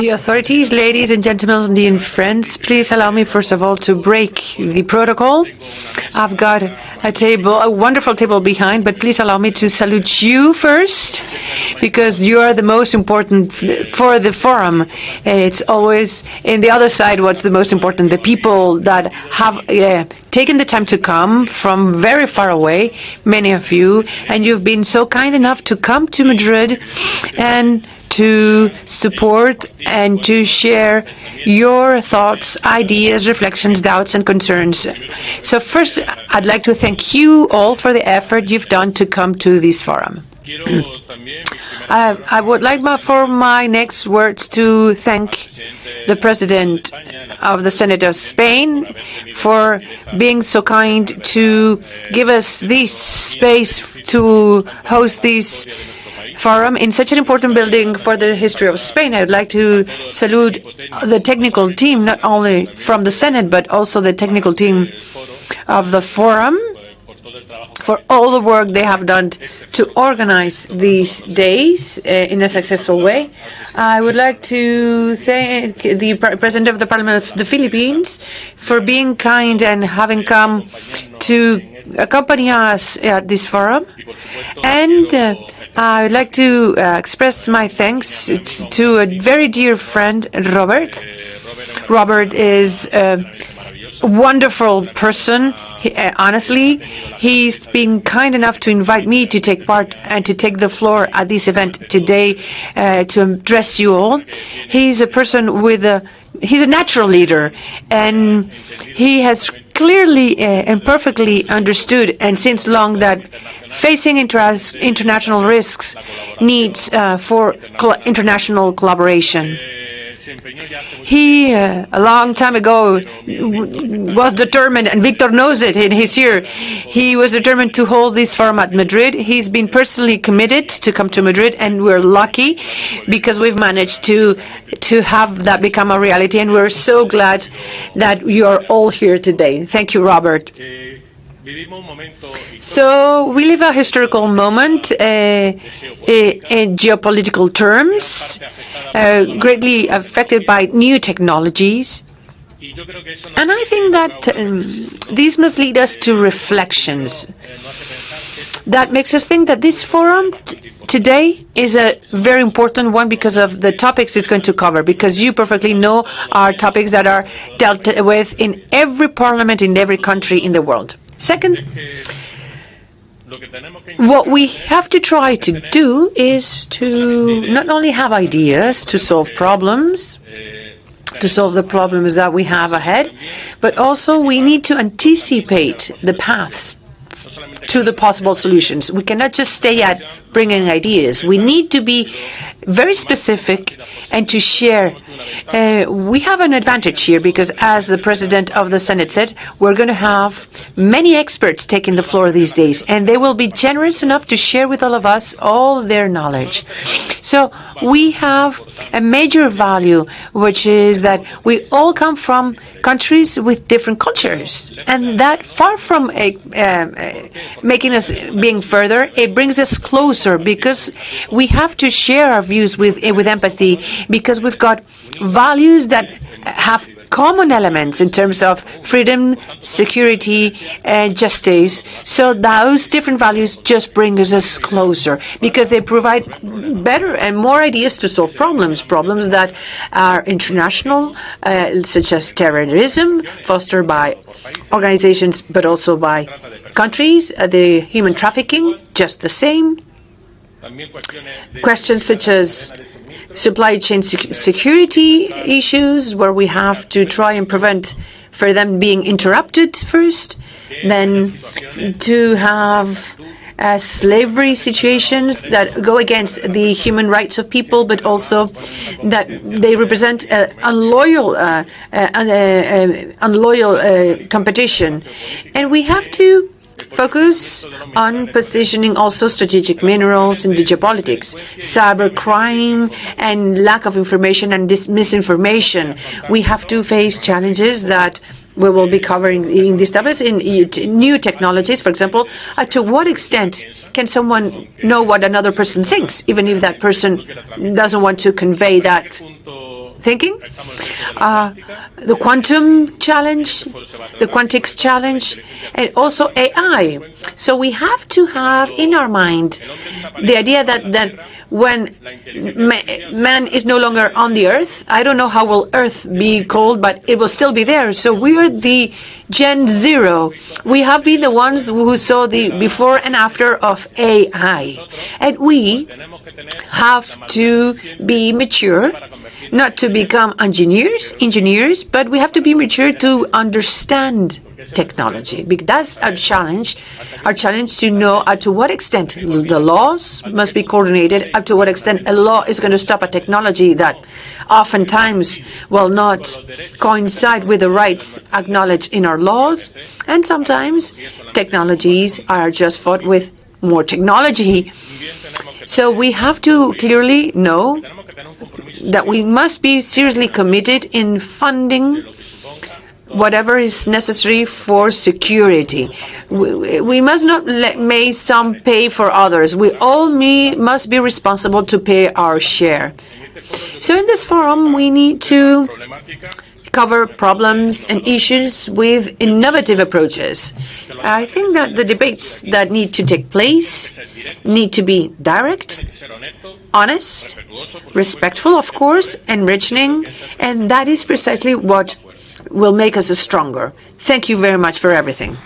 The authorities, ladies and gentlemen, dear friends, please allow me first of all to break the protocol. I've got a wonderful table behind, but please allow me to salute you first, because you are the most important for the forum. It's always in the other side what's the most important, the people that have taken the time to come from very far away, many of you, and you've been so kind enough to come to Madrid and to support and to share your thoughts, ideas, reflections, doubts, and concerns. So first, I'd like to thank you all for the effort you've done to come to this forum. I would like for my next words to thank the President of the Senate of Spain for being so kind to give us this space to host this forum in such an important building for the history of Spain. I would like to salute the technical team, not only from the Senate, but also the technical team of the forum, for all the work they have done to organize these days in a successful way. I would like to thank the President of the Parliament of the Philippines for being kind and having come to accompany us at this forum. And I would like to express my thanks to a very dear friend, Robert. Robert is a wonderful person. Honestly, he's been kind enough to invite me to take part and to take the floor at this event today to address you all. He's a person he's a natural leader, and he has clearly and perfectly understood and since long that facing international risks needs for international collaboration. He, a long time ago, was determined, and Victor knows it, and he's here. He was determined to hold this forum at Madrid. He's been personally committed to come to Madrid, and we're lucky because we've managed to have that become a reality, and we're so glad that you're all here today. Thank you, Robert. So we live a historical moment in geopolitical terms, greatly affected by new technologies. And I think that these must lead us to reflections. That makes us think that this forum today is a very important one because of the topics it's going to cover, because you perfectly know are topics that are dealt with in every parliament in every country in the world. Second, what we have to try to do is to not only have ideas to solve problems, to solve the problems that we have ahead, but also we need to anticipate the paths to the possible solutions. We cannot just stay at bringing ideas. We need to be very specific and to share. We have an advantage here because, as the President of the Senate said, we're going to have many experts taking the floor these days, and they will be generous enough to share with all of us all their knowledge. So we have a major value, which is that we all come from countries with different cultures, and that far from making us being further, it brings us closer because we have to share our views with empathy, because we've got values that have common elements in terms of freedom, security, and justice. So those different values just bring us closer because they provide better and more ideas to solve problems that are international, such as terrorism, fostered by organizations but also by countries, the human trafficking, just the same. Questions such as supply chain security issues, where we have to try and prevent for them being interrupted first, then to have slavery situations that go against the human rights of people, but also that they represent unloyal competition. And we have to focus on positioning also strategic minerals in geopolitics, cybercrime, and lack of information and misinformation. We have to face challenges that we will be covering in these topics in new technologies. For example, to what extent can someone know what another person thinks, even if that person doesn't want to convey that thinking, the quantum challenge, the quantics challenge, and also AI. So we have to have in our mind the idea that when man is no longer on the earth, I don't know how will earth be called, but it will still be there. So we are the Gen Zero. We have been the ones who saw the before and after of AI. And we have to be mature, not to become engineers, but we have to be mature to understand technology. Because that's our challenge to know to what extent the laws must be coordinated, up to what extent a law is going to stop a technology that oftentimes will not coincide with the rights acknowledged in our laws, and sometimes technologies are just fought with more technology. So we have to clearly know that we must be seriously committed in funding whatever is necessary for security. We must not make some pay for others. We all must be responsible to pay our share. So in this forum, we need to cover problems and issues with innovative approaches. I think that the debates that need to take place need to be direct, honest, respectful, of course, enriching, and that is precisely what will make us stronger. Thank you very much for everything.